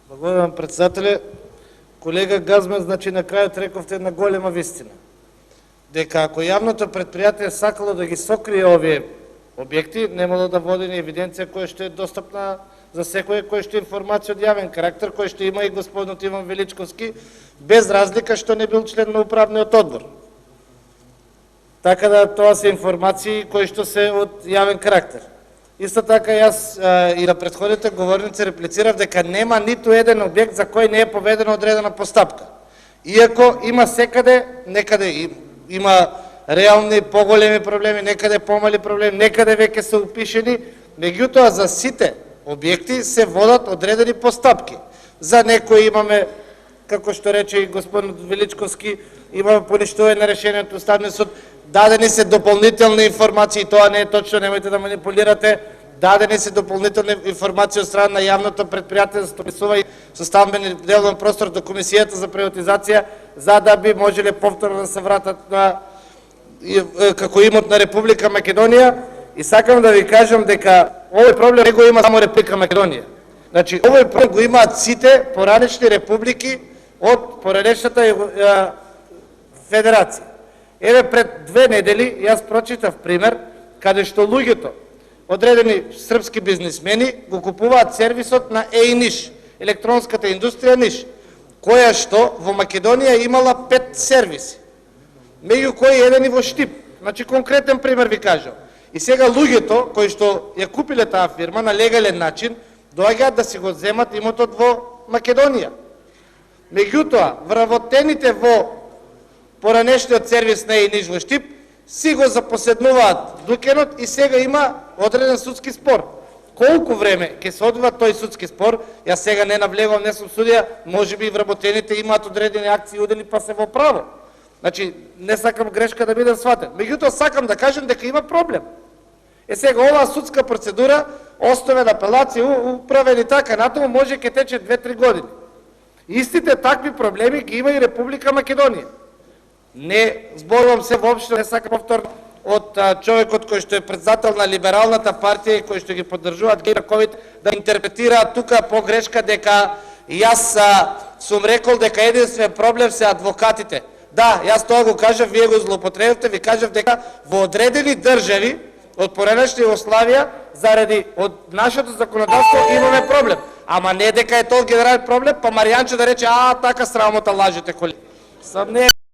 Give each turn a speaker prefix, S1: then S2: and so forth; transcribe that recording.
S1: Благодарам, председателе. Колега Газмен, значи накрая трековте една голема вистина. Дека ако јавното предпријатие сакало да ги сокрие овие објекти, немало да води ни евиденција која ще е достапна за секој кој ще информација од јавен карактер, кој ще има и господинот Иван Величковски, без разлика што не бил член на управниот одбор. Така да тоа се информации кои што се од јавен карактер. Исто така јас и на претходните говорници реплицирав дека нема ниту еден објект за кој не е поведена одредена постапка. Иако има секаде, некаде има реални поголеми проблеми, некаде помали проблеми, некаде веќе се упишени, меѓутоа за сите објекти се водат одредени постапки. За некои имаме, како што рече и господин Величковски, имаме поништување на решението Уставниот суд, дадени се дополнителни информации, тоа не е точно, немојте да манипулирате, дадени се дополнителни информации од страна на јавното предпријатие за стописува и со стамбени деловен простор до Комисијата за приватизација, за да би можеле повторно да се вратат на како имот на Република Македонија. И сакам да ви кажам дека овој проблем не го има само Република Македонија. Значи, овој проблем го имаат сите поранешни републики од поранешната федерација. Еве пред 2 недели јас прочитав пример каде што луѓето, одредени српски бизнисмени, го купуваат сервисот на ЕИ-Ниш, електронската индустрија Ниш, која што во Македонија имала 5 сервиси, меѓу кои еден и во Штип. Значи конкретен пример ви кажам. И сега луѓето кои што ја купиле таа фирма на легален начин, доаѓаат да си го земат имотот во Македонија. Меѓутоа, вработените во поранешниот сервис на ЕИ-Ниш во Штип си го запоседнуваат дуќанот и сега има одреден судски спор. Колку време ќе се одвива тој судски спор, јас сега не навлегувам, не сум судија, можеби и вработените имаат одредени акции удели па се во право. Значи, не сакам грешка да бидам сватен. Меѓутоа, сакам да кажем дека има проблем. Сега оваа судска процедура, оставен апелација, управен и така натаму, може ќе тече 2-3 години. Истите такви проблеми ги има и Република Македонија. Не зборувам се воопшто, не сакам повторно од човекот кој што е председател на либералната партија и кој што ги поддржуваат гејраковите да интерпретираат тука погрешка дека јас сум рекол дека единствен проблем се адвокатите. Да, јас тоа го кажав, вие го злоупотребивте, ви кажав дека во одредени држави од поранешна Југославија заради од нашето законодавство имаме проблем. Ама не дека е тоа генерален проблем, па Маријанче да рече така срамота лажете колеги.